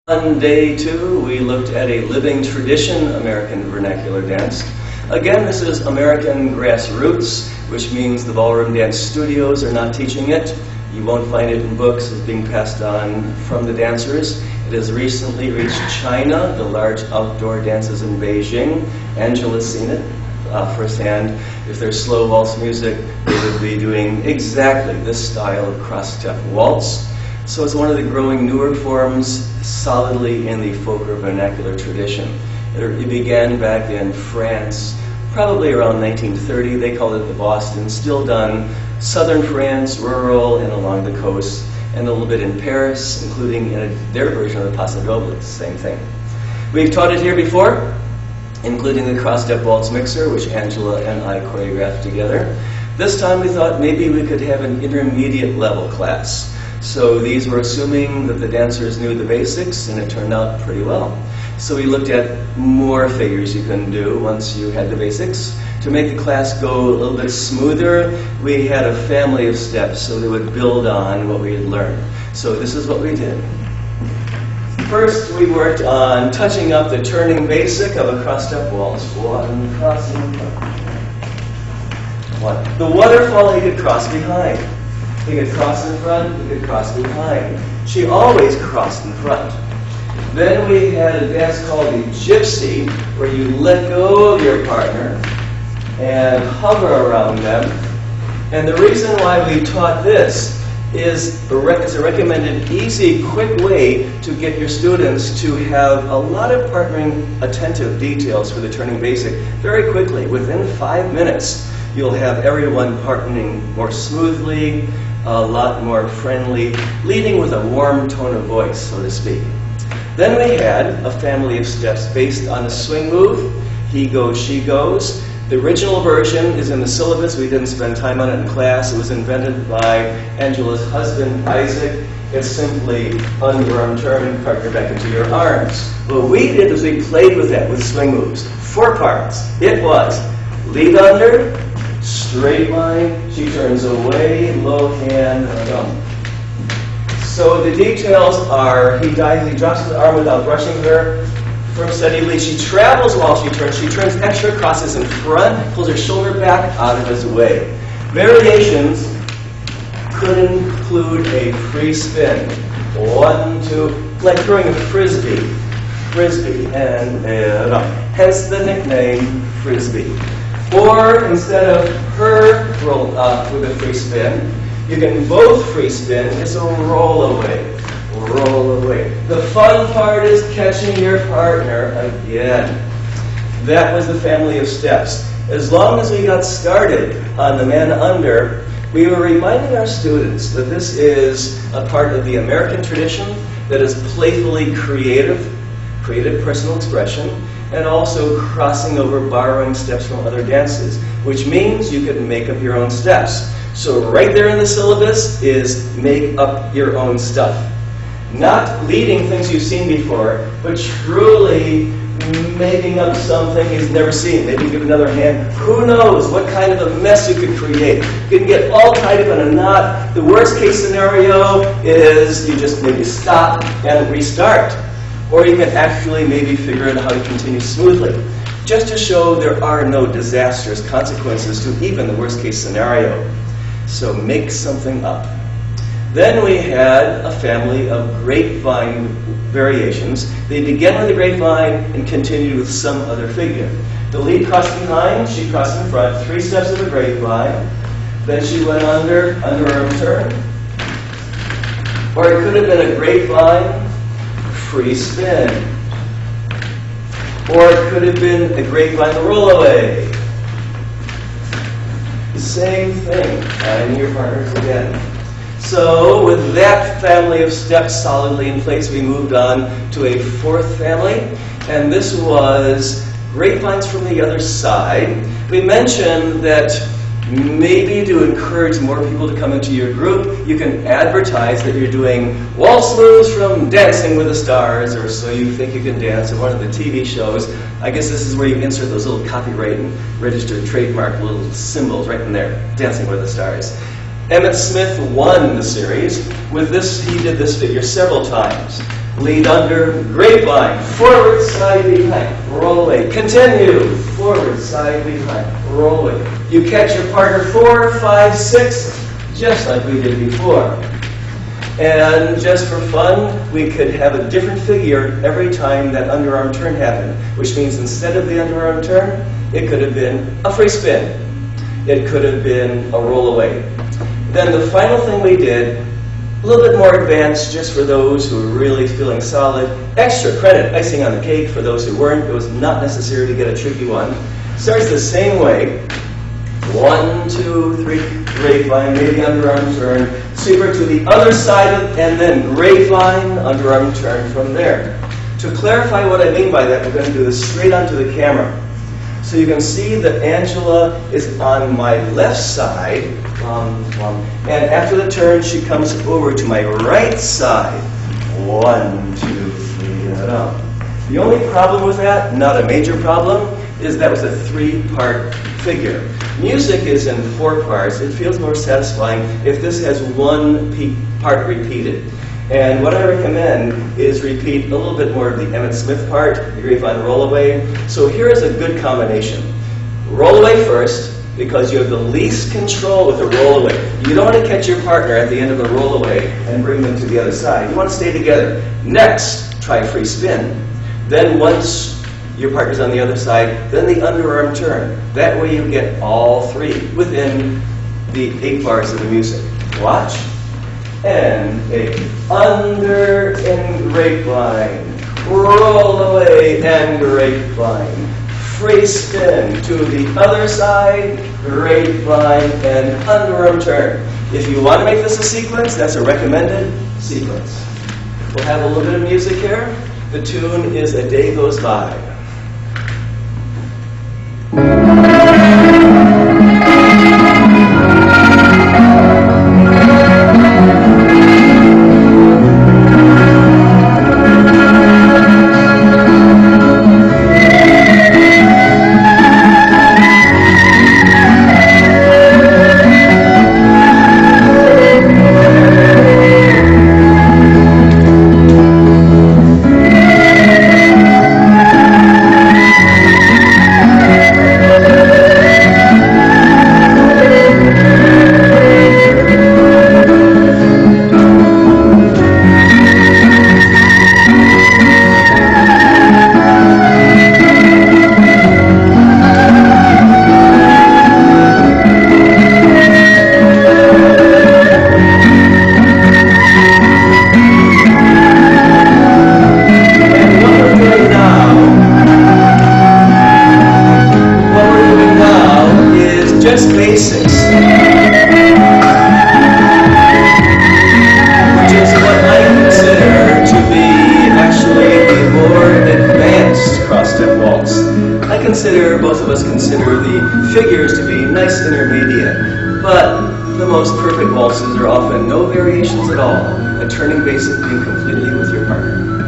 On day 2, we looked at a living tradition American vernacular dance. Again, this is American grassroots, which means the ballroom dance studios are not teaching it. You won't find it in books. It's being passed on from the dancers. It has recently reached China, the large outdoor dances in Beijing. Angela's seen it firsthand. If there's slow waltz music, they would be doing exactly this style of cross-step waltz. So it's one of the growing newer forms, solidly in the folk or vernacular tradition. It began back in France, probably around 1930. They called it the Boston, still done southern France, rural, and along the coast, and a little bit in Paris, including in their version of the Paso Doble, same thing. We've taught it here before, including the cross-step waltz mixer, which Angela and I choreographed together. This time we thought maybe we could have an intermediate level class. So these were assuming that the dancers knew the basics, and it turned out pretty well. So we looked at more figures you can do once you had the basics. To make the class go a little bit smoother, we had a family of steps so they would build on what we had learned. So this is what we did. First, we worked on touching up the turning basic of a cross-step waltz. One, crossing, one. The waterfall he could cross behind. He could cross in front, he could cross behind. She always crossed in front. Then we had a dance called the gypsy, where you let go of your partner and hover around them. And the reason why we taught this is it's a recommended, easy, quick way to get your students to have a lot of partnering attentive details for the turning basic very quickly. Within 5 minutes, you'll have everyone partnering more smoothly, a lot more friendly, leading with a warm tone of voice, so to speak. Then we had a family of steps based on a swing move, he goes, she goes. The original version is in the syllabus. We didn't spend time on it in class. It was invented by Angela's husband, Isaac. It's simply underarm turn and partner back into your arms. What we did is we played with that with swing moves. 4 parts. It was lead under, straight line, she turns away, low hand, jump. So the details are, he drops his arm without brushing her, firm steady lead. She travels while she turns extra crosses in front, pulls her shoulder back out of his way. Variations could include a free spin. 1, 2, like throwing a frisbee, and up. Hence the nickname frisbee. Or instead of her roll up with a free spin, you can both free spin. It's a roll away. Roll away. The fun part is catching your partner again. That was the family of steps. As long as we got started on the man under, we were reminding our students that this is a part of the American tradition that is playfully creative personal expression, and also crossing over borrowing steps from other dances, which means you can make up your own steps. So right there in the syllabus is make up your own stuff. Not leading things you've seen before, but truly making up something he's never seen. Maybe give another hand. Who knows what kind of a mess you could create. You can get all tied up in a knot. The worst case scenario is you just maybe stop and restart. Or you can actually maybe figure out how to continue smoothly. Just to show there are no disastrous consequences to even the worst case scenario. So make something up. Then we had a family of grapevine variations. They began with the grapevine and continued with some other figure. The lead crossed behind, she crossed in front, 3 steps of the grapevine. Then she went underarm turn. Or it could have been a grapevine, free spin. Or it could have been a grapevine roll away. The same thing, and your partners again. So with that family of steps solidly in place, we moved on to a 4th family, and this was grapevines from the other side. We mentioned that maybe to encourage more people to come into your group, you can advertise that you're doing waltz moves from Dancing with the Stars, or So You Think You Can Dance, or one of the TV shows. I guess this is where you insert those little copyright and registered trademark little symbols right in there, Dancing with the Stars. Emmett Smith won the series. With this, he did this figure several times. Lead under, grapevine, forward, side, behind, roll away. Continue, forward, side, behind, roll away. You catch your partner 4, 5, 6, just like we did before. And just for fun, we could have a different figure every time that underarm turn happened, which means instead of the underarm turn, it could have been a free spin. It could have been a roll away. Then the final thing we did, a little bit more advanced just for those who were really feeling solid. Extra credit, icing on the cake for those who weren't. It was not necessary to get a tricky one. Starts the same way. 1, 2, 3, grapevine, maybe underarm turn, sweeper to the other side, and then grapevine, underarm turn from there. To clarify what I mean by that, we're going to do this straight onto the camera. So you can see that Angela is on my left side, and after the turn, she comes over to my right side. 1, 2, 3, da-da. The only problem with that, not a major problem, is that was a 3-part figure. Music is in 4 parts. It feels more satisfying if this has 1 part repeated. And what I recommend is repeat a little bit more of the Emmett Smith part, the grapevine roll away. So here is a good combination. Roll away first, because you have the least control with the roll away. You don't want to catch your partner at the end of the roll away and bring them to the other side. You want to stay together. Next, try a free spin. Then once your partner's on the other side, then the underarm turn. That way you get all 3 within the 8 bars of the music. Watch. And a under and grapevine. Roll away and grapevine. Free spin to the other side, grapevine, and underarm turn. If you want to make this a sequence, that's a recommended sequence. We'll have a little bit of music here. The tune is A Day Goes By. Just basics, which is what I consider to be actually the more advanced cross-step waltz. I consider, both of us consider the figures to be nice intermediate, but the most perfect waltzes are often no variations at all, a turning basic being completely with your partner.